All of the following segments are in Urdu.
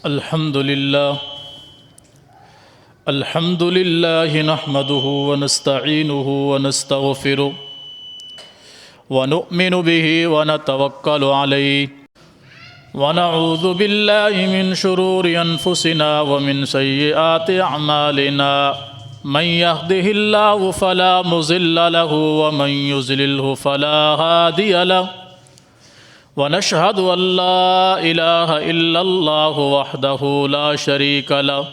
الحمد لله نحمده ونستعينه ونستغفره ونؤمن به ونتوكل عليه ونعوذ بالله من شرور أنفسنا ومن سيئات أعمالنا من يهده الله فلا مضل له ومن يضلله فلا هادي له ونشهد أن لا إله إلا الله وحده لا شريك له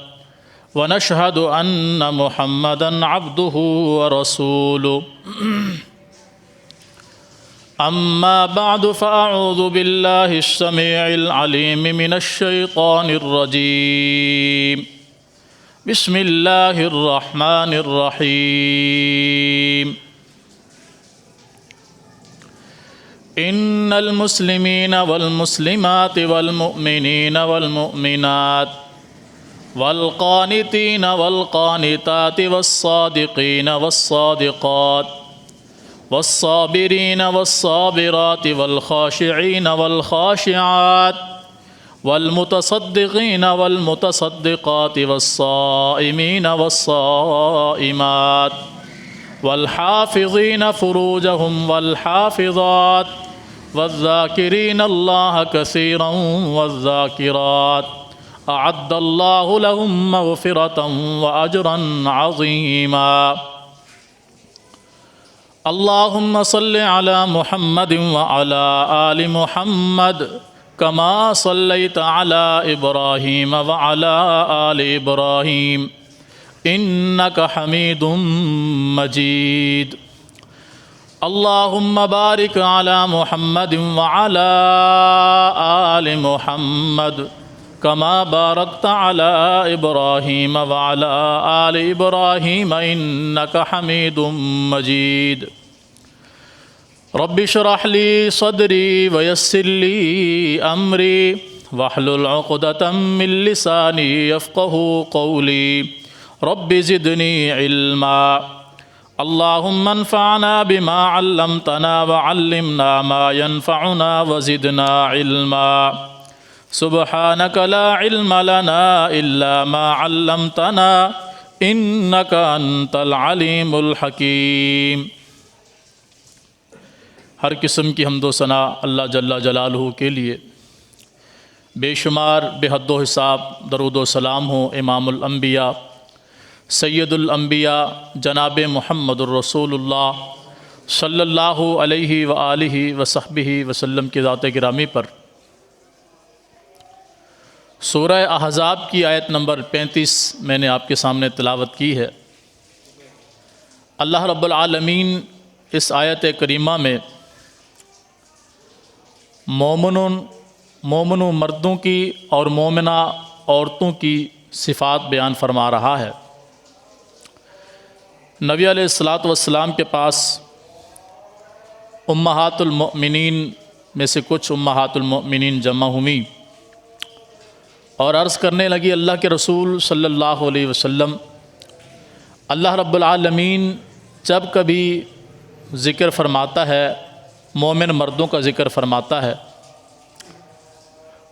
ونشهد أن محمدًا عبده ورسوله أما بعد فأعوذ بالله السميع العليم من الشيطان الرجيم بسم الله الرحمن الرحيم إن المسلمين والمسلمات والمؤمنين والمؤمنات والقانتين والقانتات والصادقين والصادقات والصابرين والصابرات والخاشعين والخاشعات والمتصدقين والمتصدقات والصائمين والصائمات والحافظين فروجهم والحافظات والذاكرين الله كثيرا والذاكرات أعد الله لهم مغفرة وأجرا عظيما اللهم صل على محمد وعلى آل محمد كما صليت على إبراهيم وعلى آل إبراهيم إنك حميد مجيد اللهم بارك على محمد وعلى آل محمد كما باركت على إبراهيم وعلى آل إبراهيم إنك حميد مجيد رب اشرح لي صدري ويسر لي أمري واحلل عقدة من لساني يفقه قولي رب زدني علما اللهم انفعنا بما علمتنا وعلمنا ما ينفعنا وزدنا علما سبحانك لا علم لنا إلا ما علمتنا إنك أنت العليم الحكيم۔ ہر قسم کی حمد و ثنا اللہ جل جلالہ کے لیے، بے شمار بے حد و حساب درود و سلام ہو امام الانبیاء سید الانبیاء جناب محمد الرسول اللہ صلی اللہ علیہ وآلہ وصحبہ وسلم کی ذات گرامی پر۔ سورہ احزاب کی آیت نمبر 35 میں نے آپ کے سامنے تلاوت کی ہے۔ اللہ رب العالمین اس آیت کریمہ میں مومن مردوں کی اور مومنہ عورتوں کی صفات بیان فرما رہا ہے۔ نبی علیہ الصلاۃ والسلام کے پاس امہات المؤمنین میں سے کچھ امہات المؤمنین جمع ہوئیں اور عرض کرنے لگی، اللہ کے رسول صلی اللہ علیہ وسلم، اللہ رب العالمین جب کبھی ذکر فرماتا ہے، مومن مردوں کا ذکر فرماتا ہے،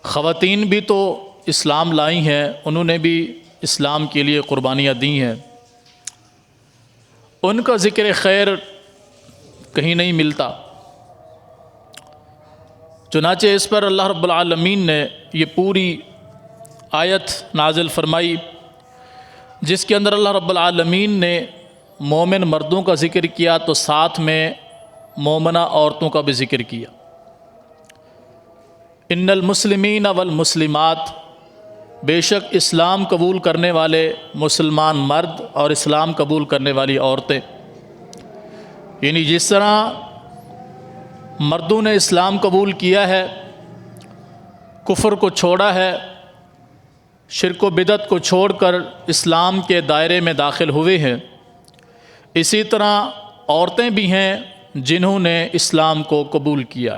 خواتین بھی تو اسلام لائی ہیں، انہوں نے بھی اسلام کے لیے قربانیاں دی ہیں، ان کا ذکر خیر کہیں نہیں ملتا۔ چنانچہ اس پر اللہ رب العالمین نے یہ پوری آیت نازل فرمائی جس کے اندر اللہ رب العالمین نے مومن مردوں کا ذکر کیا تو ساتھ میں مومنہ عورتوں کا بھی ذکر کیا۔ ان المسلمین والمسلمات، بے شک اسلام قبول کرنے والے مسلمان مرد اور اسلام قبول کرنے والی عورتیں، یعنی جس طرح مردوں نے اسلام قبول کیا ہے، کفر کو چھوڑا ہے، شرک و بدعت کو چھوڑ کر اسلام کے دائرے میں داخل ہوئے ہیں، اسی طرح عورتیں بھی ہیں جنہوں نے اسلام کو قبول کیا،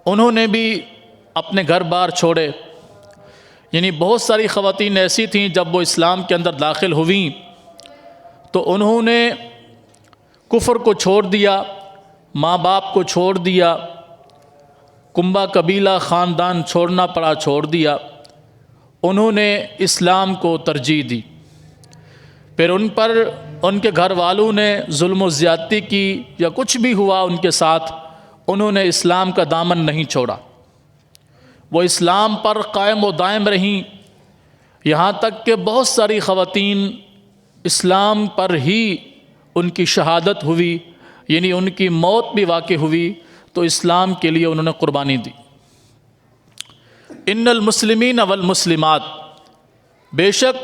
انہوں نے بھی اپنے گھر بار چھوڑے۔ یعنی بہت ساری خواتین ایسی تھیں جب وہ اسلام کے اندر داخل ہوئیں تو انہوں نے کفر کو چھوڑ دیا، ماں باپ کو چھوڑ دیا، کنبہ قبیلہ خاندان چھوڑنا پڑا، چھوڑ دیا، انہوں نے اسلام کو ترجیح دی، پھر ان پر ان کے گھر والوں نے ظلم و زیادتی کی یا کچھ بھی ہوا ان کے ساتھ، انہوں نے اسلام کا دامن نہیں چھوڑا، وہ اسلام پر قائم و دائم رہیں، یہاں تک کہ بہت ساری خواتین اسلام پر ہی ان کی شہادت ہوئی، یعنی ان کی موت بھی واقع ہوئی تو اسلام کے لیے انہوں نے قربانی دی۔ ان المسلمین والمسلمات، بے شک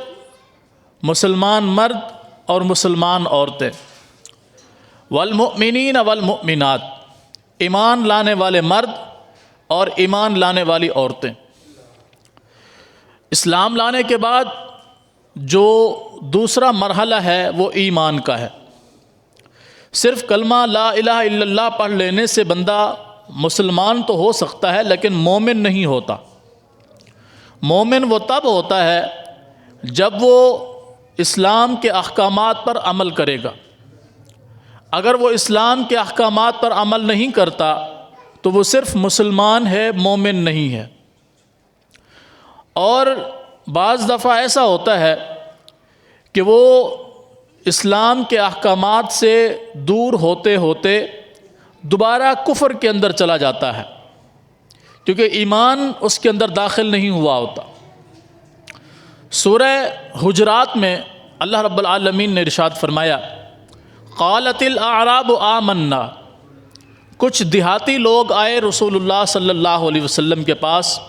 مسلمان مرد اور مسلمان عورتیں، والمؤمنین والمؤمنات، ایمان لانے والے مرد اور ایمان لانے والی عورتیں۔ اسلام لانے کے بعد جو دوسرا مرحلہ ہے وہ ایمان کا ہے۔ صرف کلمہ لا الہ الا اللہ پڑھ لینے سے بندہ مسلمان تو ہو سکتا ہے لیکن مومن نہیں ہوتا۔ مومن وہ تب ہوتا ہے جب وہ اسلام کے احکامات پر عمل کرے گا۔ اگر وہ اسلام کے احکامات پر عمل نہیں کرتا تو وہ صرف مسلمان ہے، مومن نہیں ہے۔ اور بعض دفعہ ایسا ہوتا ہے کہ وہ اسلام کے احکامات سے دور ہوتے ہوتے دوبارہ کفر کے اندر چلا جاتا ہے، کیونکہ ایمان اس کے اندر داخل نہیں ہوا ہوتا۔ سورہ حجرات میں اللہ رب العالمین نے ارشاد فرمایا، قالت الاعراب آمنا، کچھ دیہاتی لوگ آئے رسول اللہ صلی اللہ علیہ وسلم کے پاس،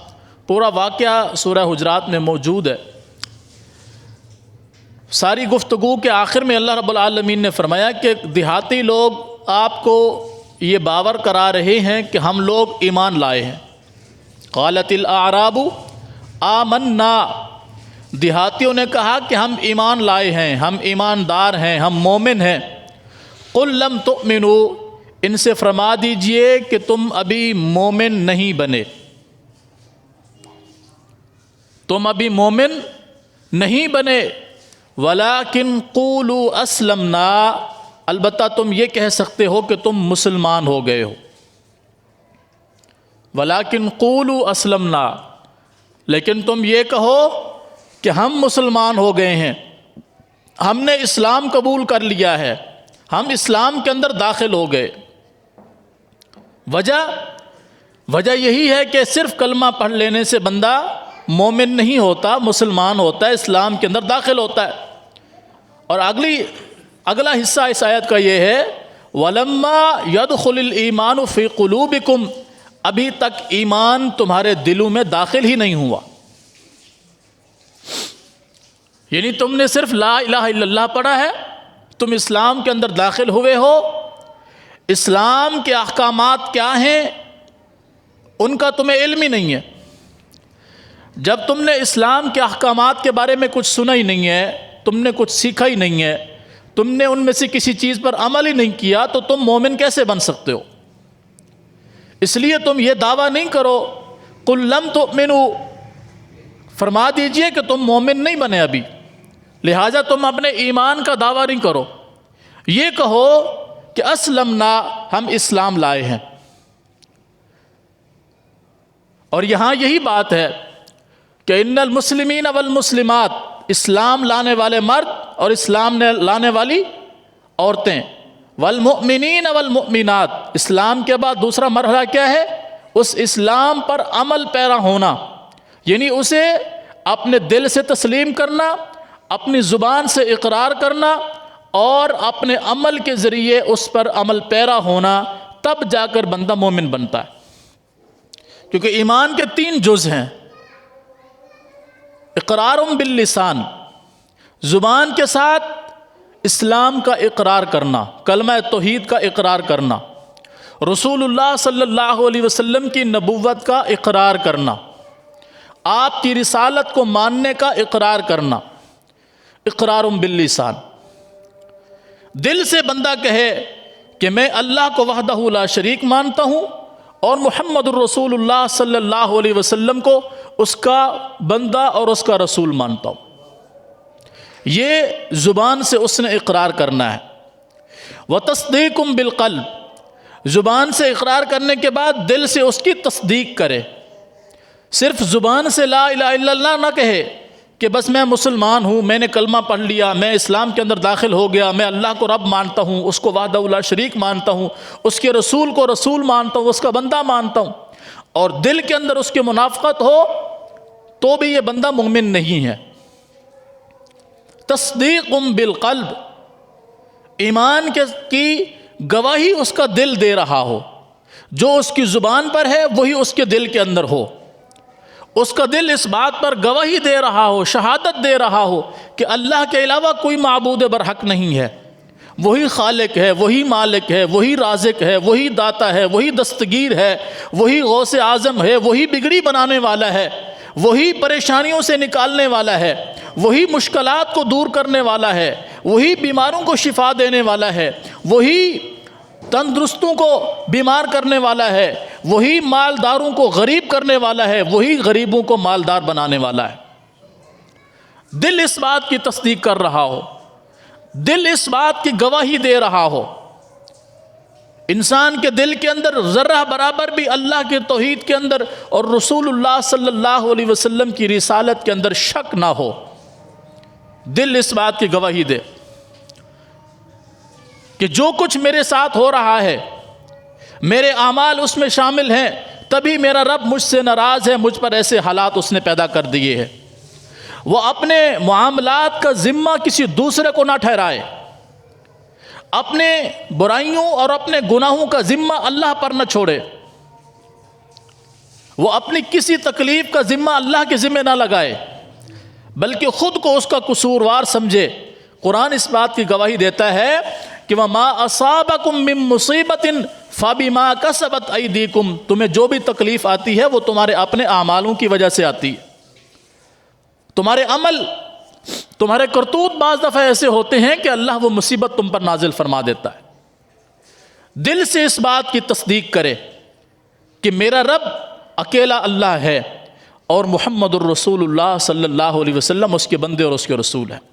پورا واقعہ سورہ حجرات میں موجود ہے۔ ساری گفتگو کے آخر میں اللہ رب العالمین نے فرمایا کہ دیہاتی لوگ آپ کو یہ باور کرا رہے ہیں کہ ہم لوگ ایمان لائے ہیں۔ قالت الاعراب آمنا، دیہاتیوں نے کہا کہ ہم ایمان لائے ہیں، ہم ایماندار ہیں، ہم مومن ہیں۔ قل لم تؤمنوا، ان سے فرما دیجئے کہ تم ابھی مومن نہیں بنے، تم ابھی مومن نہیں بنے۔ ولیکن قولوا اسلمنا، البتہ تم یہ کہہ سکتے ہو کہ تم مسلمان ہو گئے ہو۔ ولیکن قولوا اسلمنا، لیکن تم یہ کہو کہ ہم مسلمان ہو گئے ہیں، ہم نے اسلام قبول کر لیا ہے، ہم اسلام کے اندر داخل ہو گئے۔ وجہ یہی ہے کہ صرف کلمہ پڑھ لینے سے بندہ مومن نہیں ہوتا، مسلمان ہوتا ہے، اسلام کے اندر داخل ہوتا ہے۔ اور اگلا حصہ اس آیت کا یہ ہے، وَلَمَّا يَدْخُلِ الْإِيمَانُ فِي قُلُوبِكُمْ، ابھی تک ایمان تمہارے دلوں میں داخل ہی نہیں ہوا، یعنی تم نے صرف لا الہ الا اللہ پڑھا ہے، تم اسلام کے اندر داخل ہوئے ہو، اسلام کے احکامات کیا ہیں ان کا تمہیں علم ہی نہیں ہے۔ جب تم نے اسلام کے احکامات کے بارے میں کچھ سنا ہی نہیں ہے، تم نے کچھ سیکھا ہی نہیں ہے، تم نے ان میں سے کسی چیز پر عمل ہی نہیں کیا، تو تم مومن کیسے بن سکتے ہو؟ اس لیے تم یہ دعویٰ نہیں کرو، قل لم تؤمنوا، فرما دیجئے کہ تم مومن نہیں بنے ابھی، لہٰذا تم اپنے ایمان کا دعویٰ نہیں کرو، یہ کہو کہ اسلمنا، ہم اسلام لائے ہیں۔ اور یہاں یہی بات ہے کہ ان المسلمین والمسلمات، اسلام لانے والے مرد اور اسلام لانے والی عورتیں، والمؤمنین والمؤمنات، اسلام کے بعد دوسرا مرحلہ کیا ہے؟ اس اسلام پر عمل پیرا ہونا، یعنی اسے اپنے دل سے تسلیم کرنا، اپنی زبان سے اقرار کرنا اور اپنے عمل کے ذریعے اس پر عمل پیرا ہونا، تب جا کر بندہ مومن بنتا ہے۔ کیونکہ ایمان کے 3 جز ہیں، اقرار باللسان، زبان کے ساتھ اسلام کا اقرار کرنا، کلمہ توحید کا اقرار کرنا، رسول اللہ صلی اللہ علیہ وسلم کی نبوت کا اقرار کرنا، آپ کی رسالت کو ماننے کا اقرار کرنا، اقرار باللسان۔ دل سے بندہ کہے کہ میں اللہ کو وحدہ لا شریک مانتا ہوں اور محمد الرسول اللہ صلی اللہ علیہ وسلم کو اس کا بندہ اور اس کا رسول مانتا ہوں، یہ زبان سے اس نے اقرار کرنا ہے۔ وَتَصْدِيقٌ بِالْقَلْبِ، زبان سے اقرار کرنے کے بعد دل سے اس کی تصدیق کرے، صرف زبان سے لا الہ الا اللہ نہ کہے کہ بس میں مسلمان ہوں، میں نے کلمہ پڑھ لیا، میں اسلام کے اندر داخل ہو گیا، میں اللہ کو رب مانتا ہوں، اس کو وحدہ لا شریک مانتا ہوں، اس کے رسول کو رسول مانتا ہوں، اس کا بندہ مانتا ہوں، اور دل کے اندر اس کی منافقت ہو تو بھی یہ بندہ مومن نہیں ہے۔ تصدیق بالقلب، ایمان کی گواہی اس کا دل دے رہا ہو، جو اس کی زبان پر ہے وہی اس کے دل کے اندر ہو، اس کا دل اس بات پر گواہی دے رہا ہو، شہادت دے رہا ہو کہ اللہ کے علاوہ کوئی معبود برحق نہیں ہے، وہی خالق ہے، وہی مالک ہے، وہی رازق ہے، وہی داتا ہے، وہی دستگیر ہے، وہی غوث اعظم ہے، وہی بگڑی بنانے والا ہے، وہی پریشانیوں سے نکالنے والا ہے، وہی مشکلات کو دور کرنے والا ہے، وہی بیماروں کو شفا دینے والا ہے، وہی تندرستوں کو بیمار کرنے والا ہے، وہی مالداروں کو غریب کرنے والا ہے، وہی غریبوں کو مالدار بنانے والا ہے۔ دل اس بات کی تصدیق کر رہا ہو، دل اس بات کی گواہی دے رہا ہو، انسان کے دل کے اندر ذرہ برابر بھی اللہ کے توحید کے اندر اور رسول اللہ صلی اللہ علیہ وسلم کی رسالت کے اندر شک نہ ہو، دل اس بات کی گواہی دے کہ جو کچھ میرے ساتھ ہو رہا ہے، میرے اعمال اس میں شامل ہیں، تبھی میرا رب مجھ سے ناراض ہے، مجھ پر ایسے حالات اس نے پیدا کر دیے ہیں۔ وہ اپنے معاملات کا ذمہ کسی دوسرے کو نہ ٹھہرائے، اپنے برائیوں اور اپنے گناہوں کا ذمہ اللہ پر نہ چھوڑے، وہ اپنی کسی تکلیف کا ذمہ اللہ کے ذمہ نہ لگائے، بلکہ خود کو اس کا قصوروار سمجھے۔ قرآن اس بات کی گواہی دیتا ہے کہ وَمَا أَصَابَكُم مِّن مُّصِيبَةٍ فَبِمَا كَسَبَتْ أَيْدِيكُمْ، تمہیں جو بھی تکلیف آتی ہے وہ تمہارے اپنے اعمالوں کی وجہ سے آتی ہے، تمہارے عمل، تمہارے کرتوت بعض دفعہ ایسے ہوتے ہیں کہ اللہ وہ مصیبت تم پر نازل فرما دیتا ہے۔ دل سے اس بات کی تصدیق کرے کہ میرا رب اکیلا اللہ ہے اور محمد الرسول اللہ صلی اللہ علیہ وسلم اس کے بندے اور اس کے رسول ہیں۔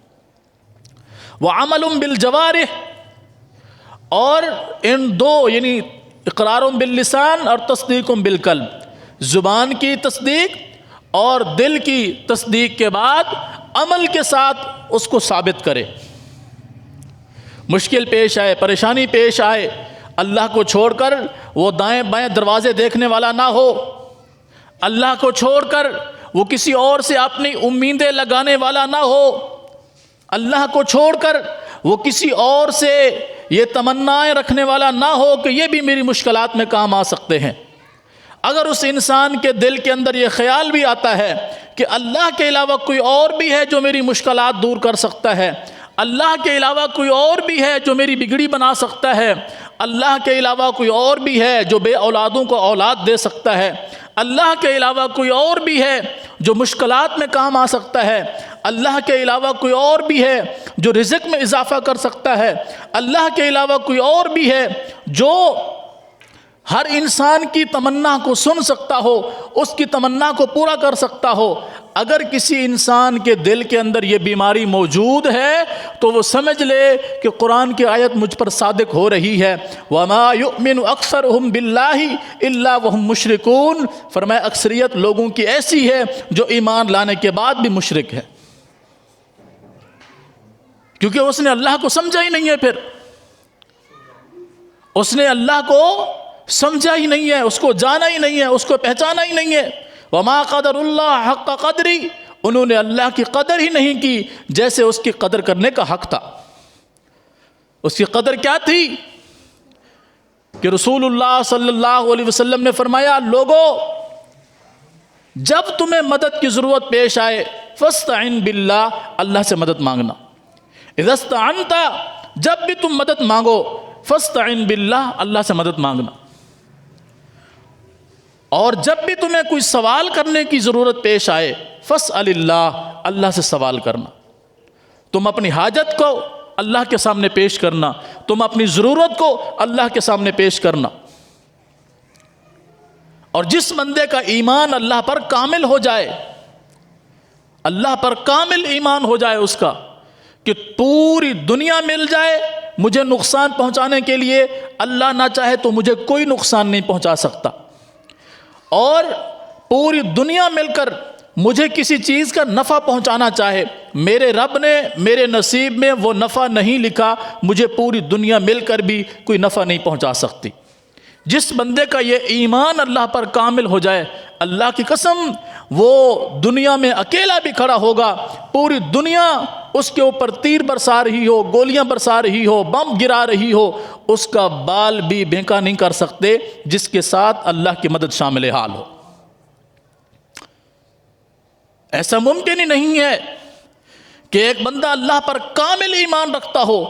وَعَمَلٌ بِالْجَوَارِحِ، اور ان دو یعنی اقرار باللسان اور تصدیق بالقلب، زبان کی تصدیق اور دل کی تصدیق کے بعد عمل کے ساتھ اس کو ثابت کرے۔ مشکل پیش آئے، پریشانی پیش آئے، اللہ کو چھوڑ کر وہ دائیں بائیں دروازے دیکھنے والا نہ ہو، اللہ کو چھوڑ کر وہ کسی اور سے اپنی امیدیں لگانے والا نہ ہو، اللہ کو چھوڑ کر وہ کسی اور سے یہ تمنائیں رکھنے والا نہ ہو کہ یہ بھی میری مشکلات میں کام آ سکتے ہیں۔ اگر اس انسان کے دل کے اندر یہ خیال بھی آتا ہے کہ اللہ کے علاوہ کوئی اور بھی ہے جو میری مشکلات دور کر سکتا ہے، اللہ کے علاوہ کوئی اور بھی ہے جو میری بگڑی بنا سکتا ہے، اللہ کے علاوہ کوئی اور بھی ہے جو بے اولادوں کو اولاد دے سکتا ہے، اللہ کے علاوہ کوئی اور بھی ہے جو مشکلات میں کام آ سکتا ہے، اللہ کے علاوہ کوئی اور بھی ہے جو رزق میں اضافہ کر سکتا ہے، اللہ کے علاوہ کوئی اور بھی ہے جو ہر انسان کی تمنا کو سن سکتا ہو، اس کی تمنا کو پورا کر سکتا ہو۔ اگر کسی انسان کے دل کے اندر یہ بیماری موجود ہے تو وہ سمجھ لے کہ قرآن کی آیت مجھ پر صادق ہو رہی ہے۔ وَمَا يُؤْمِنُ أَكْثَرُهُمْ بِاللَّهِ إِلَّا وَهُمْ مُشْرِكُونَ، فرمایا اکثریت لوگوں کی ایسی ہے جو ایمان لانے کے بعد بھی مشرک ہے، کیونکہ اس نے اللہ کو سمجھا ہی نہیں ہے، پھر اس نے اللہ کو سمجھا ہی نہیں ہے، اس کو جانا ہی نہیں ہے، اس کو پہچانا ہی نہیں ہے۔ وَمَا قَدَرُ اللَّهَ حَقَّ قَدْرِهِ، انہوں نے اللہ کی قدر ہی نہیں کی جیسے اس کی قدر کرنے کا حق تھا۔ اس کی قدر کیا تھی کہ رسول اللہ صلی اللہ علیہ وسلم نے فرمایا، لوگو جب تمہیں مدد کی ضرورت پیش آئے فَاسْتَعِن بِاللَّهِ، اللہ سے مدد مانگنا۔ اِذَا اسْتَعَنْتَ، جب بھی تم مدد مانگو فَاسْتَعِن بِاللَّهِ، اللہ سے مدد مانگنا۔ اور جب بھی تمہیں کوئی سوال کرنے کی ضرورت پیش آئے فَاسْأَلِ اللَّهِ، اللہ سے سوال کرنا۔ تم اپنی حاجت کو اللہ کے سامنے پیش کرنا، تم اپنی ضرورت کو اللہ کے سامنے پیش کرنا۔ اور جس بندے کا ایمان اللہ پر کامل ہو جائے، اللہ پر کامل ایمان ہو جائے اس کا، کہ پوری دنیا مل جائے مجھے نقصان پہنچانے کے لیے، اللہ نہ چاہے تو مجھے کوئی نقصان نہیں پہنچا سکتا، اور پوری دنیا مل کر مجھے کسی چیز کا نفع پہنچانا چاہے، میرے رب نے میرے نصیب میں وہ نفع نہیں لکھا، مجھے پوری دنیا مل کر بھی کوئی نفع نہیں پہنچا سکتی۔ جس بندے کا یہ ایمان اللہ پر کامل ہو جائے، اللہ کی قسم وہ دنیا میں اکیلا بھی کھڑا ہوگا، پوری دنیا اس کے اوپر تیر برسا رہی ہو، گولیاں برسا رہی ہو، بم گرا رہی ہو، اس کا بال بھی بینکا نہیں کر سکتے جس کے ساتھ اللہ کی مدد شامل حال ہو۔ ایسا ممکن ہی نہیں ہے کہ ایک بندہ اللہ پر کامل ایمان رکھتا ہو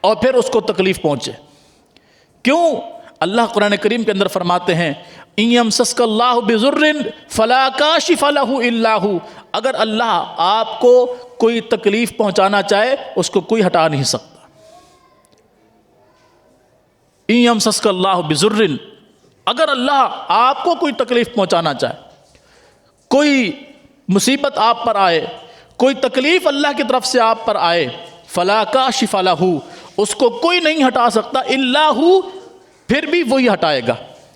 اور پھر اس کو تکلیف پہنچے۔ کیوں؟ اللہ قرآن کریم کے اندر فرماتے ہیں اِن یمسسک اللہ بضر فلا کاشف لہ الا ہو، اگر اللہ آپ کو کوئی تکلیف پہنچانا چاہے اس کو کوئی ہٹا نہیں سکتا۔ اِن یمسسک اللہ بضر، اگر اللہ آپ کو کوئی تکلیف پہنچانا چاہے، کوئی مصیبت آپ پر آئے، کوئی تکلیف اللہ کی طرف سے آپ پر آئے، فلا کاشف لہ، اس کو کوئی نہیں ہٹا سکتا، الا ہو، پھر بھی وہی ہٹائے گا۔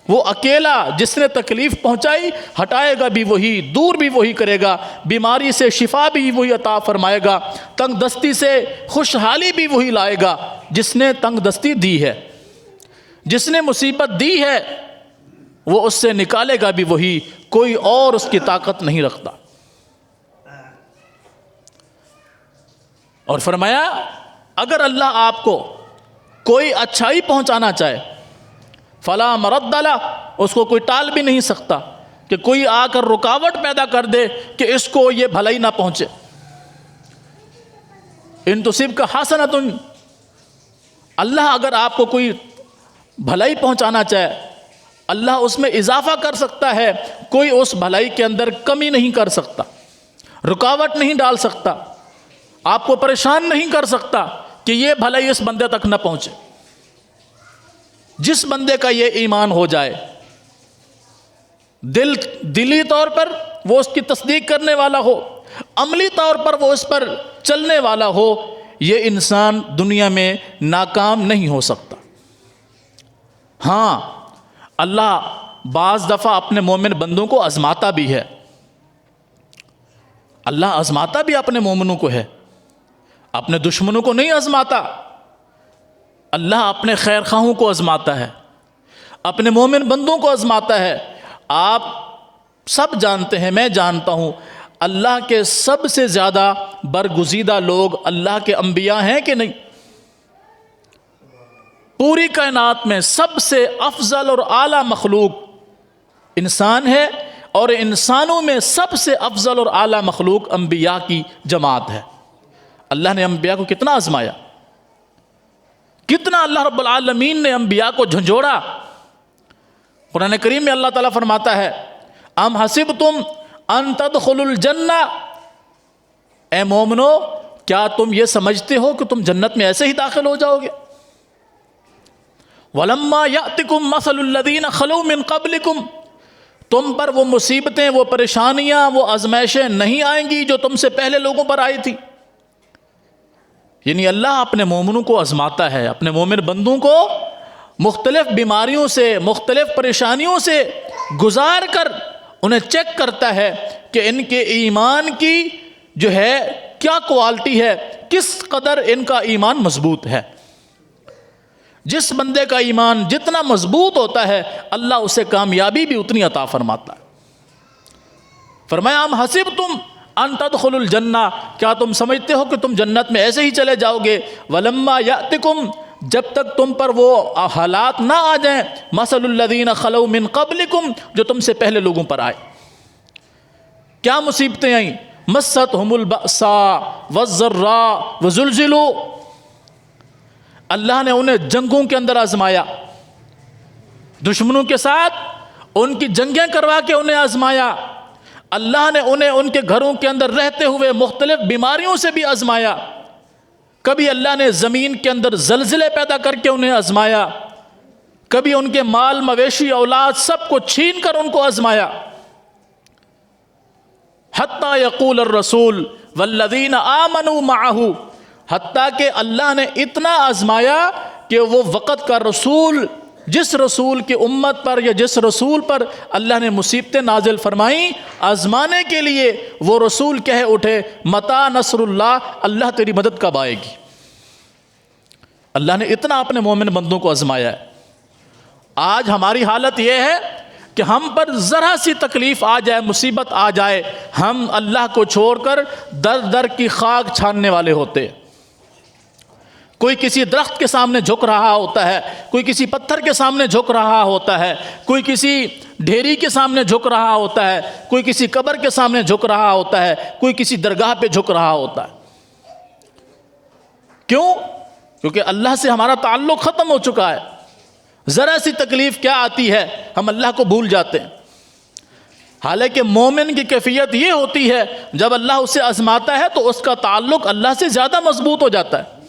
وہ اکیلا جس نے تکلیف پہنچائی ہٹائے گا بھی وہی، دور بھی وہی کرے گا، بیماری سے شفا بھی وہی عطا فرمائے گا، تنگ دستی سے خوشحالی بھی وہی لائے گا جس نے تنگ دستی دی ہے، جس نے مصیبت دی ہے وہ اس سے نکالے گا بھی وہی، کوئی اور اس کی طاقت نہیں رکھتا۔ اور فرمایا اگر اللہ آپ کو کوئی اچھائی پہنچانا چاہے، فلا مرد لہ، اس کو کوئی ٹال بھی نہیں سکتا کہ کوئی آ کر رکاوٹ پیدا کر دے کہ اس کو یہ بھلائی نہ پہنچے۔ ان تصبک حسنۃ، اللہ اگر آپ کو کوئی بھلائی پہنچانا چاہے، اللہ اس میں اضافہ کر سکتا ہے، کوئی اس بھلائی کے اندر کمی نہیں کر سکتا، رکاوٹ نہیں ڈال سکتا، آپ کو پریشان نہیں کر سکتا کہ یہ بھلائی اس بندے تک نہ پہنچے۔ جس بندے کا یہ ایمان ہو جائے، دلی طور پر وہ اس کی تصدیق کرنے والا ہو، عملی طور پر وہ اس پر چلنے والا ہو، یہ انسان دنیا میں ناکام نہیں ہو سکتا۔ ہاں، اللہ بعض دفعہ اپنے مومن بندوں کو آزماتا بھی ہے، اللہ آزماتا بھی اپنے مومنوں کو ہے، اپنے دشمنوں کو نہیں آزماتا۔ اللہ اپنے خیر خواہوں کو آزماتا ہے، اپنے مومن بندوں کو آزماتا ہے۔ آپ سب جانتے ہیں، میں جانتا ہوں، اللہ کے سب سے زیادہ برگزیدہ لوگ اللہ کے انبیاء ہیں کہ نہیں؟ پوری کائنات میں سب سے افضل اور اعلیٰ مخلوق انسان ہے، اور انسانوں میں سب سے افضل اور اعلیٰ مخلوق انبیاء کی جماعت ہے۔ اللہ نے انبیاء کو کتنا آزمایا، کتنا اللہ رب العالمین نے انبیاء کو جھنجھوڑا۔ قرآن کریم میں اللہ تعالیٰ فرماتا ہے ام حسبتم ان تدخلوا الجنہ، اے مومنو کیا تم یہ سمجھتے ہو کہ تم جنت میں ایسے ہی داخل ہو جاؤ گے؟ وَلَمَّا يَأْتِكُمْ مَثَلُ الَّذِينَ خَلَوْا مِن قَبْلِكُمْ، تم پر وہ مصیبتیں، وہ پریشانیاں، وہ آزمائشیں نہیں آئیں گی جو تم سے پہلے لوگوں پر آئی تھی۔ یعنی اللہ اپنے مومنوں کو آزماتا ہے، اپنے مومن بندوں کو مختلف بیماریوں سے، مختلف پریشانیوں سے گزار کر انہیں چیک کرتا ہے کہ ان کے ایمان کی جو ہے کیا کوالٹی ہے، کس قدر ان کا ایمان مضبوط ہے۔ جس بندے کا ایمان جتنا مضبوط ہوتا ہے اللہ اسے کامیابی بھی اتنی عطا فرماتا ہے۔ فرمایا ام حسبتم ان تدخلوا الجنہ، کیا تم سمجھتے ہو کہ تم جنت میں ایسے ہی چلے جاؤ گے؟ ولما یاتکم، جب تک تم پر وہ حالات نہ آ جائیں، مثل الذین خلوا من قبلکم، جو تم سے پہلے لوگوں پر آئے۔ کیا مصیبتیں آئیں؟ مستہم البأساء والضراء وزلزلوا، اللہ نے انہیں جنگوں کے اندر آزمایا، دشمنوں کے ساتھ ان کی جنگیں کروا کے انہیں آزمایا۔ اللہ نے انہیں ان کے گھروں کے اندر رہتے ہوئے مختلف بیماریوں سے بھی آزمایا۔ کبھی اللہ نے زمین کے اندر زلزلے پیدا کر کے انہیں آزمایا، کبھی ان کے مال مویشی اولاد سب کو چھین کر ان کو آزمایا۔ حتیٰ یقول الرسول والذین آمنوا معہ، حتیٰ کہ اللہ نے اتنا آزمایا کہ وہ وقت کا رسول جس رسول کی امت پر یا جس رسول پر اللہ نے مصیبتیں نازل فرمائیں آزمانے کے لیے، وہ رسول کہہ اٹھے متا نصر اللہ، اللہ تیری مدد کب آئے گی؟ اللہ نے اتنا اپنے مومن بندوں کو آزمایا ہے۔ آج ہماری حالت یہ ہے کہ ہم پر ذرا سی تکلیف آ جائے، مصیبت آ جائے، ہم اللہ کو چھوڑ کر در در کی خاک چھاننے والے ہوتے ہیں۔ کوئی کسی درخت کے سامنے جھک رہا ہوتا ہے، کوئی کسی پتھر کے سامنے جھک رہا ہوتا ہے، کوئی کسی ڈھیری کے سامنے جھک رہا ہوتا ہے، کوئی کسی قبر کے سامنے جھک رہا ہوتا ہے، کوئی کسی درگاہ پہ جھک رہا ہوتا ہے۔ کیوں؟ کیونکہ اللہ سے ہمارا تعلق ختم ہو چکا ہے۔ ذرا سی تکلیف کیا آتی ہے ہم اللہ کو بھول جاتے ہیں۔ حالانکہ مومن کی کیفیت یہ ہوتی ہے جب اللہ اسے آزماتا ہے تو اس کا تعلق اللہ سے زیادہ مضبوط ہو جاتا ہے،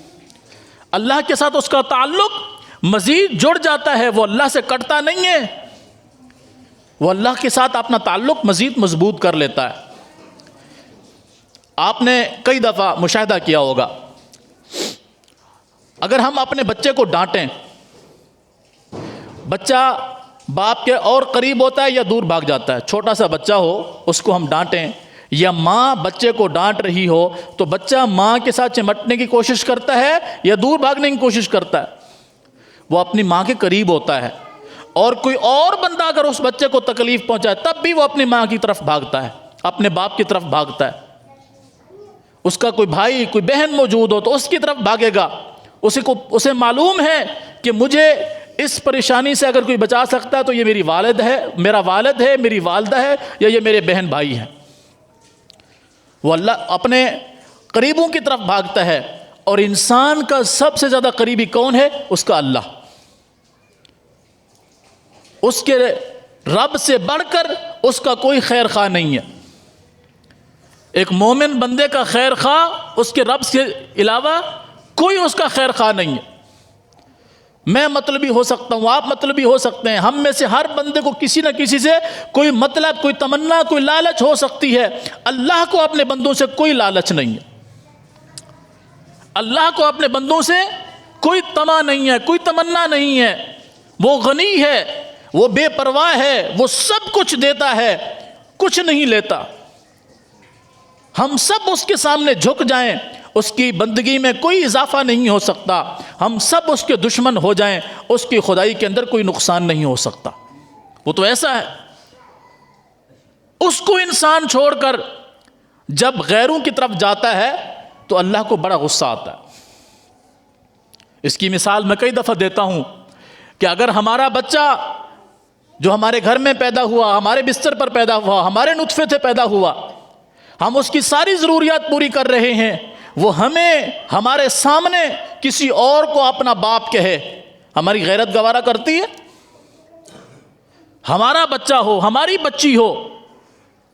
اللہ کے ساتھ اس کا تعلق مزید جڑ جاتا ہے، وہ اللہ سے کٹتا نہیں ہے، وہ اللہ کے ساتھ اپنا تعلق مزید مضبوط کر لیتا ہے۔ آپ نے کئی دفعہ مشاہدہ کیا ہوگا، اگر ہم اپنے بچے کو ڈانٹیں، بچہ باپ کے اور قریب ہوتا ہے یا دور بھاگ جاتا ہے؟ چھوٹا سا بچہ ہو اس کو ہم ڈانٹیں یا ماں بچے کو ڈانٹ رہی ہو تو بچہ ماں کے ساتھ چمٹنے کی کوشش کرتا ہے یا دور بھاگنے کی کوشش کرتا ہے؟ وہ اپنی ماں کے قریب ہوتا ہے، اور کوئی اور بندہ اگر اس بچے کو تکلیف پہنچائے تب بھی وہ اپنی ماں کی طرف بھاگتا ہے، اپنے باپ کی طرف بھاگتا ہے۔ اس کا کوئی بھائی کوئی بہن موجود ہو تو اس کی طرف بھاگے گا، اسے معلوم ہے کہ مجھے اس پریشانی سے اگر کوئی بچا سکتا ہے تو یہ میری والد ہے، میرا والد ہے، میری والدہ ہے، یا یہ میرے بہن بھائی ہیں۔ وہ اللہ اپنے قریبوں کی طرف بھاگتا ہے، اور انسان کا سب سے زیادہ قریبی کون ہے؟ اس کا اللہ۔ اس کے رب سے بڑھ کر اس کا کوئی خیر خواہ نہیں ہے۔ ایک مومن بندے کا خیر خواہ اس کے رب سے علاوہ کوئی اس کا خیر خواہ نہیں ہے۔ میں مطلبی ہو سکتا ہوں، آپ مطلبی ہو سکتے ہیں، ہم میں سے ہر بندے کو کسی نہ کسی سے کوئی مطلب، کوئی تمنا، کوئی لالچ ہو سکتی ہے۔ اللہ کو اپنے بندوں سے کوئی لالچ نہیں ہے، اللہ کو اپنے بندوں سے کوئی طمع نہیں ہے، کوئی تمنا نہیں ہے۔ وہ غنی ہے، وہ بے پرواہ ہے، وہ سب کچھ دیتا ہے، کچھ نہیں لیتا۔ ہم سب اس کے سامنے جھک جائیں، اس کی بندگی میں کوئی اضافہ نہیں ہو سکتا، ہم سب اس کے دشمن ہو جائیں، اس کی خدائی کے اندر کوئی نقصان نہیں ہو سکتا۔ وہ تو ایسا ہے، اس کو انسان چھوڑ کر جب غیروں کی طرف جاتا ہے تو اللہ کو بڑا غصہ آتا ہے۔ اس کی مثال میں کئی دفعہ دیتا ہوں کہ اگر ہمارا بچہ جو ہمارے گھر میں پیدا ہوا، ہمارے بستر پر پیدا ہوا، ہمارے نطفے سے پیدا ہوا، ہم اس کی ساری ضروریات پوری کر رہے ہیں، وہ ہمیں ہمارے سامنے کسی اور کو اپنا باپ کہے، ہماری غیرت گوارا کرتی ہے؟ ہمارا بچہ ہو، ہماری بچی ہو،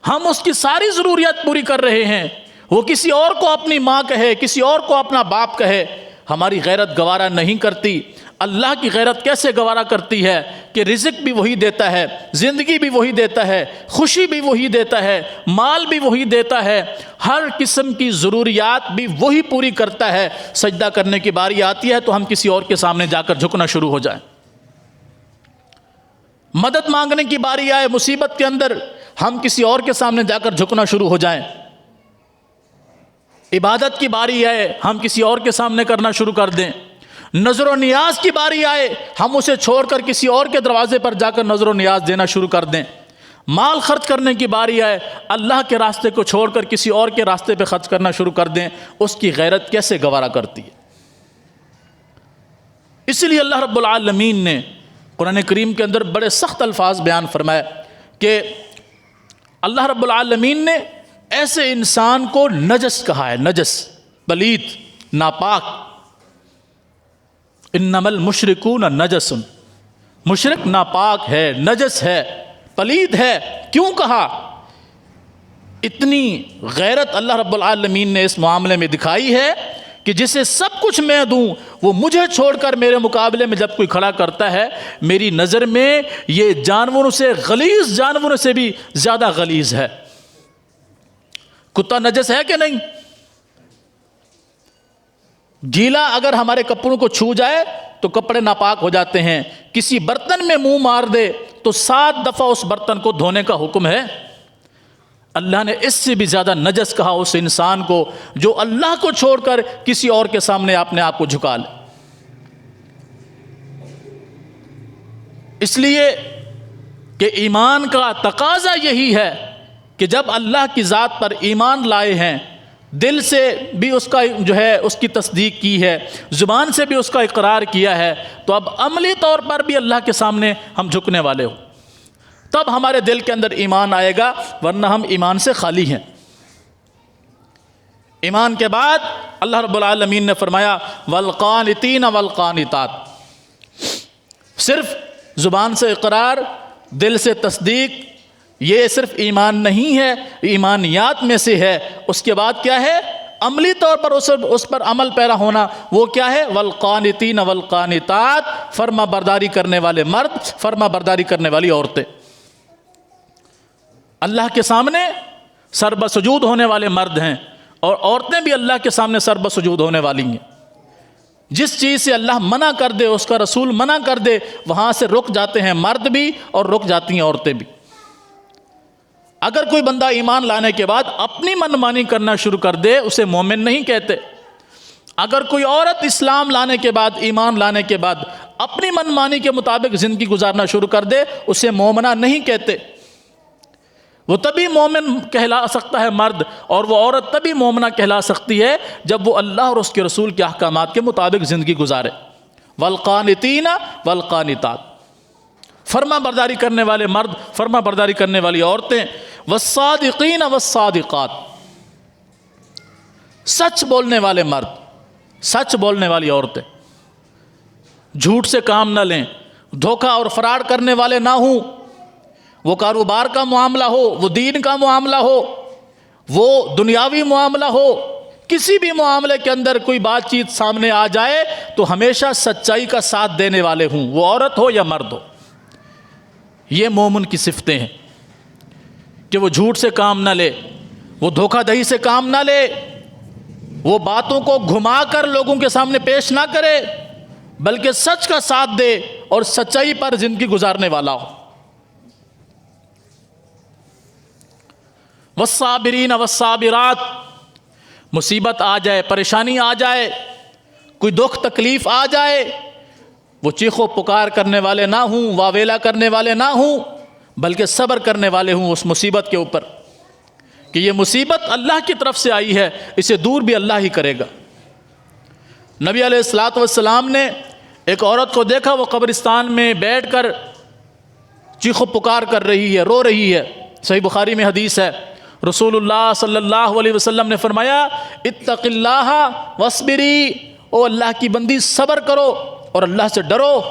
ہم اس کی ساری ضروریات پوری کر رہے ہیں، وہ کسی اور کو اپنی ماں کہے، کسی اور کو اپنا باپ کہے، ہماری غیرت گوارا نہیں کرتی۔ اللہ کی غیرت کیسے گوارا کرتی ہے کہ رزق بھی وہی دیتا ہے، زندگی بھی وہی دیتا ہے، خوشی بھی وہی دیتا ہے، مال بھی وہی دیتا ہے، ہر قسم کی ضروریات بھی وہی پوری کرتا ہے۔ سجدہ کرنے کی باری آتی ہے تو ہم کسی اور کے سامنے جا کر جھکنا شروع ہو جائیں، مدد مانگنے کی باری آئے مصیبت کے اندر ہم کسی اور کے سامنے جا کر جھکنا شروع ہو جائیں، عبادت کی باری آئے ہم کسی اور کے سامنے کرنا شروع کر دیں، نظر و نیاز کی باری آئے ہم اسے چھوڑ کر کسی اور کے دروازے پر جا کر نظر و نیاز دینا شروع کر دیں، مال خرچ کرنے کی باری آئے اللہ کے راستے کو چھوڑ کر کسی اور کے راستے پہ خرچ کرنا شروع کر دیں۔ اس کی غیرت کیسے گوارا کرتی ہے؟ اس لیے اللہ رب العالمین نے قرآن کریم کے اندر بڑے سخت الفاظ بیان فرمائے کہ اللہ رب العالمین نے ایسے انسان کو نجس کہا ہے، نجس، پلید، ناپاک۔ انما المشرکون نجس، مشرک ناپاک ہے، نجس ہے، پلید ہے۔ کیوں کہا؟ اتنی غیرت اللہ رب العالمین نے اس معاملے میں دکھائی ہے کہ جسے سب کچھ میں دوں وہ مجھے چھوڑ کر میرے مقابلے میں جب کوئی کھڑا کرتا ہے، میری نظر میں یہ جانوروں سے غلیظ، جانوروں سے بھی زیادہ غلیظ ہے۔ کتا نجس ہے کہ نہیں؟ گیلا اگر ہمارے کپڑوں کو چھو جائے تو کپڑے ناپاک ہو جاتے ہیں، کسی برتن میں منہ مار دے تو 7 دفعہ اس برتن کو دھونے کا حکم ہے۔ اللہ نے اس سے بھی زیادہ نجس کہا اس انسان کو جو اللہ کو چھوڑ کر کسی اور کے سامنے اپنے آپ کو جھکا لے۔ اس لیے کہ ایمان کا تقاضا یہی ہے کہ جب اللہ کی ذات پر ایمان لائے ہیں، دل سے بھی اس کا اس کی تصدیق کی ہے، زبان سے بھی اس کا اقرار کیا ہے، تو اب عملی طور پر بھی اللہ کے سامنے ہم جھکنے والے ہو، تب ہمارے دل کے اندر ایمان آئے گا، ورنہ ہم ایمان سے خالی ہیں۔ ایمان کے بعد اللہ رب العالمین نے فرمایا والقانتین والقانتات، صرف زبان سے اقرار، دل سے تصدیق، یہ صرف ایمان نہیں ہے، ایمانیات میں سے ہے۔ اس کے بعد کیا ہے؟ عملی طور پر اس پر عمل پیرا ہونا، وہ کیا ہے؟ والقانتین والقانتات، فرما برداری کرنے والے مرد، فرما برداری کرنے والی عورتیں، اللہ کے سامنے سر بسجود ہونے والے مرد ہیں، اور عورتیں بھی اللہ کے سامنے سر بسجود ہونے والی ہیں۔ جس چیز سے اللہ منع کر دے، اس کا رسول منع کر دے، وہاں سے رک جاتے ہیں مرد بھی اور رک جاتی ہیں عورتیں بھی۔ اگر کوئی بندہ ایمان لانے کے بعد اپنی منمانی کرنا شروع کر دے، اسے مومن نہیں کہتے۔ اگر کوئی عورت اسلام لانے کے بعد، ایمان لانے کے بعد اپنی منمانی کے مطابق زندگی گزارنا شروع کر دے، اسے مومنہ نہیں کہتے۔ وہ تبھی مومن کہلا سکتا ہے مرد، اور وہ عورت تبھی مومنہ کہلا سکتی ہے جب وہ اللہ اور اس کے رسول کے احکامات کے مطابق زندگی گزارے۔ والقانتین والقانتات، فرما برداری کرنے والے مرد، فرما برداری کرنے والی عورتیں، والصادقین والصادقات، سچ بولنے والے مرد، سچ بولنے والی عورتیں، جھوٹ سے کام نہ لیں، دھوکہ اور فراڈ کرنے والے نہ ہوں، وہ کاروبار کا معاملہ ہو، وہ دین کا معاملہ ہو، وہ دنیاوی معاملہ ہو، کسی بھی معاملے کے اندر کوئی بات چیت سامنے آ جائے تو ہمیشہ سچائی کا ساتھ دینے والے ہوں، وہ عورت ہو یا مرد ہو۔ یہ مومن کی صفتیں ہیں کہ وہ جھوٹ سے کام نہ لے، وہ دھوکہ دہی سے کام نہ لے، وہ باتوں کو گھما کر لوگوں کے سامنے پیش نہ کرے، بلکہ سچ کا ساتھ دے اور سچائی پر زندگی گزارنے والا ہو۔ والصابرین والصابرات، مصیبت آ جائے، پریشانی آ جائے، کوئی دکھ تکلیف آ جائے، وہ چیخ و پکار کرنے والے نہ ہوں، واویلا کرنے والے نہ ہوں، بلکہ صبر کرنے والے ہوں اس مصیبت کے اوپر، کہ یہ مصیبت اللہ کی طرف سے آئی ہے، اسے دور بھی اللہ ہی کرے گا۔ نبی علیہ الصلوۃ والسلام نے ایک عورت کو دیکھا، وہ قبرستان میں بیٹھ کر چیخ و پکار کر رہی ہے، رو رہی ہے۔ صحیح بخاری میں حدیث ہے، رسول اللہ صلی اللہ علیہ وسلم نے فرمایا اتق اللہ واصبری، او اللہ کی بندی صبر کرو اور اللہ سے ڈرو۔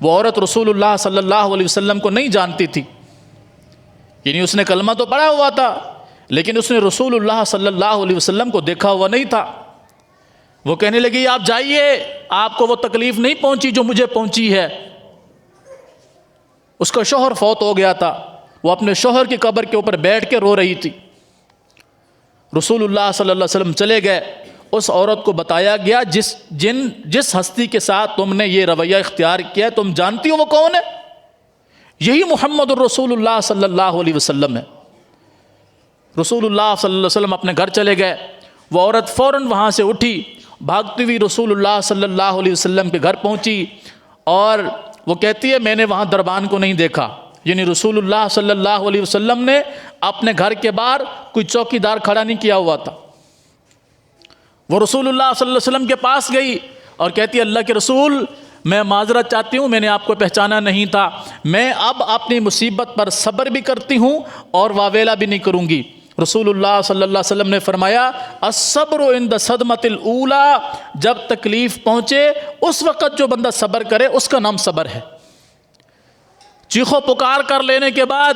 وہ عورت رسول اللہ صلی اللہ علیہ وسلم کو نہیں جانتی تھی، یعنی اس نے کلمہ تو پڑھا ہوا تھا، لیکن اس نے رسول اللہ صلی اللہ علیہ وسلم کو دیکھا ہوا نہیں تھا۔ وہ کہنے لگی آپ جائیے، آپ کو وہ تکلیف نہیں پہنچی جو مجھے پہنچی ہے۔ اس کا شوہر فوت ہو گیا تھا، وہ اپنے شوہر کی قبر کے اوپر بیٹھ کے رو رہی تھی۔ رسول اللہ صلی اللہ علیہ وسلم چلے گئے، اس عورت کو بتایا گیا جس ہستی کے ساتھ تم نے یہ رویہ اختیار کیا ہے، تم جانتی ہو وہ کون ہے؟ یہی محمد الرسول اللہ صلی اللہ علیہ وسلم ہے۔ رسول اللہ صلی اللہ علیہ وسلم اپنے گھر چلے گئے، وہ عورت فوراً وہاں سے اٹھی، بھاگتی ہوئی رسول اللہ صلی اللہ علیہ وسلم کے گھر پہنچی، اور وہ کہتی ہے میں نے وہاں دربان کو نہیں دیکھا، یعنی رسول اللہ صلی اللہ علیہ وسلم نے اپنے گھر کے باہر کوئی چوکی دار کھڑا نہیں کیا ہوا تھا۔ وہ رسول اللہ صلی اللہ علیہ وسلم کے پاس گئی اور کہتی ہے اللہ کے رسول، میں معذرت چاہتی ہوں، میں نے آپ کو پہچانا نہیں تھا، میں اب اپنی مصیبت پر صبر بھی کرتی ہوں اور واویلا بھی نہیں کروں گی۔ رسول اللہ صلی اللہ علیہ وسلم نے فرمایا الصبر عند صدمۃ الاولی، جب تکلیف پہنچے اس وقت جو بندہ صبر کرے اس کا نام صبر ہے۔ چیخو پکار کر لینے کے بعد،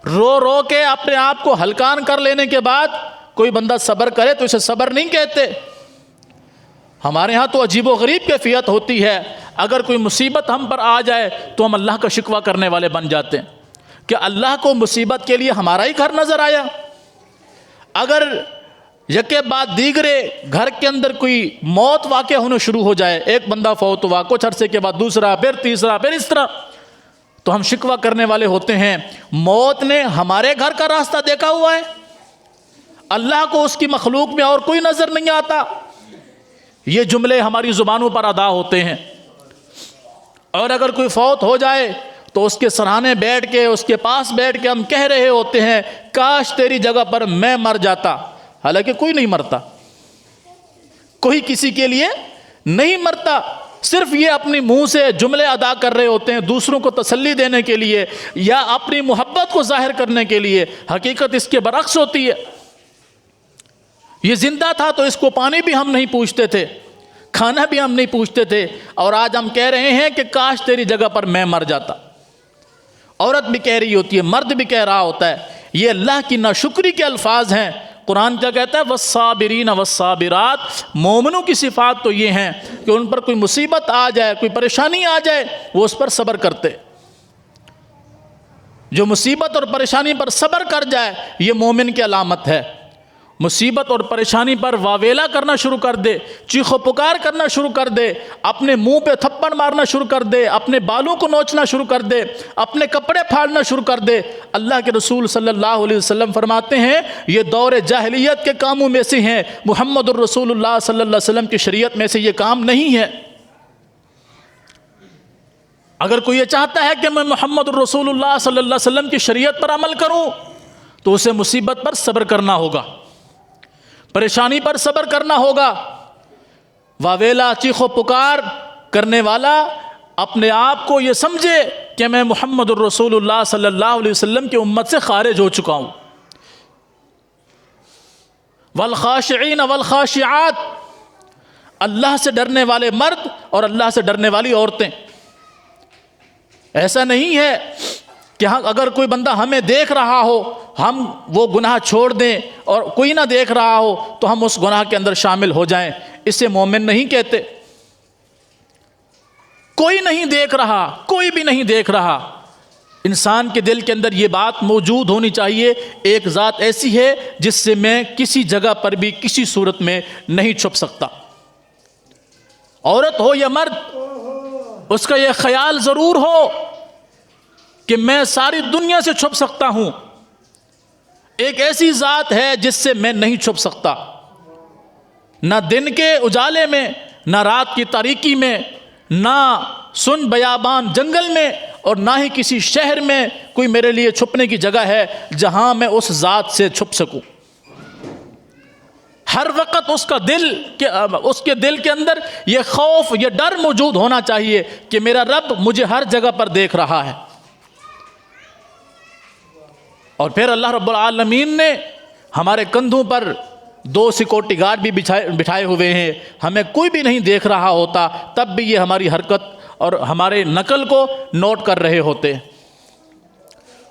رو رو کے اپنے آپ کو ہلکان کر لینے کے بعد کوئی بندہ صبر کرے تو اسے صبر نہیں کہتے۔ ہمارے ہاں تو عجیب و غریب کیفیت ہوتی ہے، اگر کوئی مصیبت ہم پر آ جائے تو ہم اللہ کا شکوہ کرنے والے بن جاتے ہیں کہ اللہ کو مصیبت کے لیے ہمارا ہی گھر نظر آیا۔ اگر یکے بعد دیگرے گھر کے اندر کوئی موت واقع ہونا شروع ہو جائے، ایک بندہ فوت ہوا، کچھ عرصے کے بعد دوسرا، پھر تیسرا، پھر اس طرح، تو ہم شکوہ کرنے والے ہوتے ہیں موت نے ہمارے گھر کا راستہ دیکھا ہوا ہے، اللہ کو اس کی مخلوق میں اور کوئی نظر نہیں آتا۔ یہ جملے ہماری زبانوں پر ادا ہوتے ہیں، اور اگر کوئی فوت ہو جائے تو اس کے سرانے بیٹھ کے، اس کے پاس بیٹھ کے ہم کہہ رہے ہوتے ہیں کاش تیری جگہ پر میں مر جاتا، حالانکہ کوئی نہیں مرتا، کوئی کسی کے لیے نہیں مرتا، صرف یہ اپنی منہ سے جملے ادا کر رہے ہوتے ہیں دوسروں کو تسلی دینے کے لیے یا اپنی محبت کو ظاہر کرنے کے لیے، حقیقت اس کے برعکس ہوتی ہے۔ یہ زندہ تھا تو اس کو پانی بھی ہم نہیں پوچھتے تھے، کھانا بھی ہم نہیں پوچھتے تھے، اور آج ہم کہہ رہے ہیں کہ کاش تیری جگہ پر میں مر جاتا۔ عورت بھی کہہ رہی ہوتی ہے، مرد بھی کہہ رہا ہوتا ہے، یہ اللہ کی ناشکری کے الفاظ ہیں۔ قرآن کیا کہتا ہے؟ والصابرین والصابرات، مومنوں کی صفات تو یہ ہیں کہ ان پر کوئی مصیبت آ جائے، کوئی پریشانی آ جائے، وہ اس پر صبر کرتے۔ جو مصیبت اور پریشانی پر صبر کر جائے یہ مومن کی علامت ہے۔ مصیبت اور پریشانی پر واویلا کرنا شروع کر دے، چیخ و پکار کرنا شروع کر دے، اپنے منہ پہ تھپڑ مارنا شروع کر دے، اپنے بالوں کو نوچنا شروع کر دے، اپنے کپڑے پھاڑنا شروع کر دے، اللہ کے رسول صلی اللہ علیہ وسلم فرماتے ہیں یہ دور جاہلیت کے کاموں میں سے ہیں، محمد الرسول اللہ صلی اللہ علیہ وسلم کی شریعت میں سے یہ کام نہیں ہے۔ اگر کوئی یہ چاہتا ہے کہ میں محمد الرسول اللہ صلی اللہ علیہ وسلم کی شریعت پر عمل کروں تو اسے مصیبت پر صبر کرنا ہوگا، پریشانی پر صبر کرنا ہوگا۔ واویلا چیخ و پکار کرنے والا اپنے آپ کو یہ سمجھے کہ میں محمد الرسول اللہ صلی اللہ علیہ وسلم کی امت سے خارج ہو چکا ہوں۔ والخاشعین والخاشعات، اللہ سے ڈرنے والے مرد اور اللہ سے ڈرنے والی عورتیں۔ ایسا نہیں ہے کہ اگر کوئی بندہ ہمیں دیکھ رہا ہو ہم وہ گناہ چھوڑ دیں، اور کوئی نہ دیکھ رہا ہو تو ہم اس گناہ کے اندر شامل ہو جائیں، اسے مومن نہیں کہتے۔ کوئی نہیں دیکھ رہا، کوئی بھی نہیں دیکھ رہا، انسان کے دل کے اندر یہ بات موجود ہونی چاہیے ایک ذات ایسی ہے جس سے میں کسی جگہ پر بھی کسی صورت میں نہیں چھپ سکتا۔ عورت ہو یا مرد، اس کا یہ خیال ضرور ہو کہ میں ساری دنیا سے چھپ سکتا ہوں، ایک ایسی ذات ہے جس سے میں نہیں چھپ سکتا، نہ دن کے اجالے میں، نہ رات کی تاریکی میں، نہ سن بیابان جنگل میں، اور نہ ہی کسی شہر میں کوئی میرے لیے چھپنے کی جگہ ہے جہاں میں اس ذات سے چھپ سکوں۔ ہر وقت اس کے دل کے اندر یہ خوف، یہ ڈر موجود ہونا چاہیے کہ میرا رب مجھے ہر جگہ پر دیکھ رہا ہے۔ اور پھر اللہ رب العالمین نے ہمارے کندھوں پر 2 سیکورٹی گارڈ بھی بٹھائے ہوئے ہیں، ہمیں کوئی بھی نہیں دیکھ رہا ہوتا تب بھی یہ ہماری حرکت اور ہمارے نقل کو نوٹ کر رہے ہوتے۔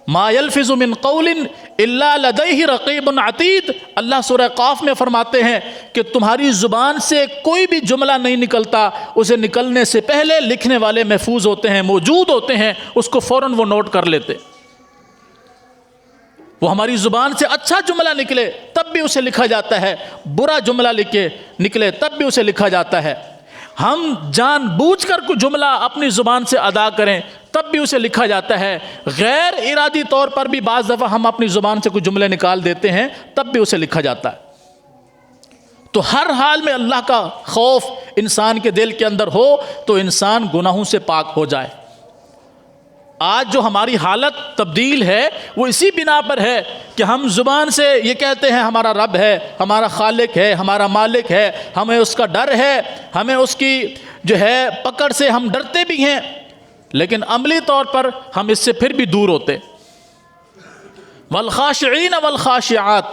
ما یلفظ من قول الا لدیہ رقیب عتید، اللہ سورہ قاف میں فرماتے ہیں کہ تمہاری زبان سے کوئی بھی جملہ نہیں نکلتا، اسے نکلنے سے پہلے لکھنے والے محفوظ ہوتے ہیں، موجود ہوتے ہیں، اس کو فوراً وہ نوٹ کر لیتے۔ وہ ہماری زبان سے اچھا جملہ نکلے تب بھی اسے لکھا جاتا ہے، برا جملہ نکلے تب بھی اسے لکھا جاتا ہے۔ ہم جان بوجھ کر کوئی جملہ اپنی زبان سے ادا کریں تب بھی اسے لکھا جاتا ہے، غیر ارادی طور پر بھی بعض دفعہ ہم اپنی زبان سے کوئی جملے نکال دیتے ہیں تب بھی اسے لکھا جاتا ہے۔ تو ہر حال میں اللہ کا خوف انسان کے دل کے اندر ہو تو انسان گناہوں سے پاک ہو جائے۔ آج جو ہماری حالت تبدیل ہے وہ اسی بنا پر ہے کہ ہم زبان سے یہ کہتے ہیں ہمارا رب ہے، ہمارا خالق ہے، ہمارا مالک ہے، ہمیں اس کا ڈر ہے، ہمیں اس کی جو ہے پکڑ سے ہم ڈرتے بھی ہیں، لیکن عملی طور پر ہم اس سے پھر بھی دور ہوتے۔ والخاشعین والخاشعات،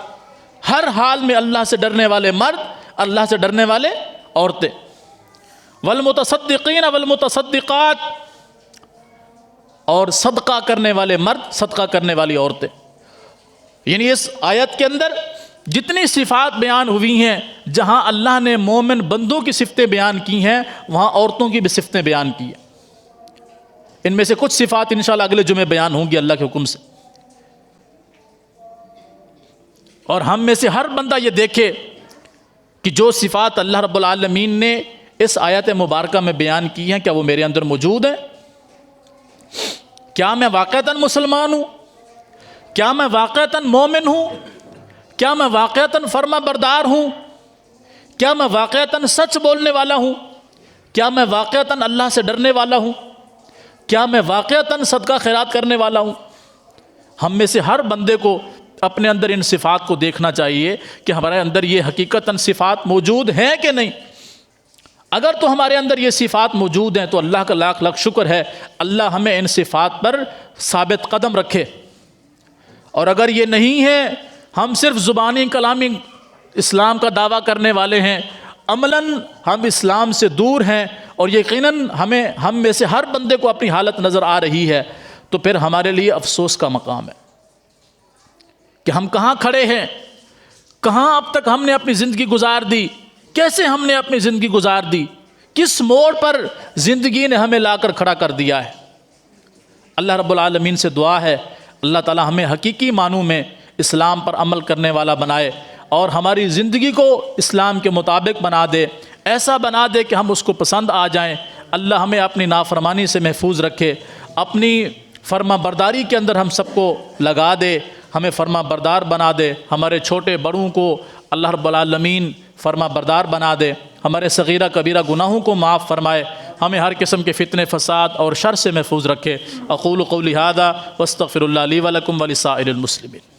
ہر حال میں اللہ سے ڈرنے والے مرد، اللہ سے ڈرنے والے عورتیں۔ والمتصدقین والمتصدقات، اور صدقہ کرنے والے مرد، صدقہ کرنے والی عورتیں۔ یعنی اس آیت کے اندر جتنی صفات بیان ہوئی ہیں، جہاں اللہ نے مومن بندوں کی صفتیں بیان کی ہیں وہاں عورتوں کی بھی صفتیں بیان کی ہیں۔ ان میں سے کچھ صفات انشاءاللہ اگلے جمعے بیان ہوں گی اللہ کے حکم سے۔ اور ہم میں سے ہر بندہ یہ دیکھے کہ جو صفات اللہ رب العالمین نے اس آیت مبارکہ میں بیان کی ہیں کیا وہ میرے اندر موجود ہیں؟ کیا میں واقعتاً مسلمان ہوں؟ کیا میں واقعتاً مومن ہوں؟ کیا میں واقعتاً فرما بردار ہوں؟ کیا میں واقعتاً سچ بولنے والا ہوں؟ کیا میں واقعتاً اللہ سے ڈرنے والا ہوں؟ کیا میں واقعتاً صدقہ خیرات کرنے والا ہوں؟ ہم میں سے ہر بندے کو اپنے اندر ان صفات کو دیکھنا چاہیے کہ ہمارے اندر یہ حقیقتاً صفات موجود ہیں کہ نہیں۔ اگر تو ہمارے اندر یہ صفات موجود ہیں تو اللہ کا لاکھ لاکھ شکر ہے، اللہ ہمیں ان صفات پر ثابت قدم رکھے۔ اور اگر یہ نہیں ہے، ہم صرف زبانی کلامی اسلام کا دعویٰ کرنے والے ہیں، عملاً ہم اسلام سے دور ہیں، اور یقیناً ہم میں سے ہر بندے کو اپنی حالت نظر آ رہی ہے، تو پھر ہمارے لیے افسوس کا مقام ہے کہ ہم کہاں کھڑے ہیں، کہاں اب تک ہم نے اپنی زندگی گزار دی، کیسے ہم نے اپنی زندگی گزار دی، کس موڑ پر زندگی نے ہمیں لا کر کھڑا کر دیا ہے۔ اللہ رب العالمین سے دعا ہے اللہ تعالی ہمیں حقیقی معنوں میں اسلام پر عمل کرنے والا بنائے، اور ہماری زندگی کو اسلام کے مطابق بنا دے، ایسا بنا دے کہ ہم اس کو پسند آ جائیں۔ اللہ ہمیں اپنی نافرمانی سے محفوظ رکھے، اپنی فرما برداری کے اندر ہم سب کو لگا دے، ہمیں فرما بردار بنا دے، ہمارے چھوٹے بڑوں کو اللہ رب العالمین فرما بردار بنا دے، ہمارے صغیرہ کبیرہ گناہوں کو معاف فرمائے، ہمیں ہر قسم کے فتنے فساد اور شر سے محفوظ رکھے۔ اقول قولی ھذا واستغفر اللہ لی ولکم ولسائر المسلمین۔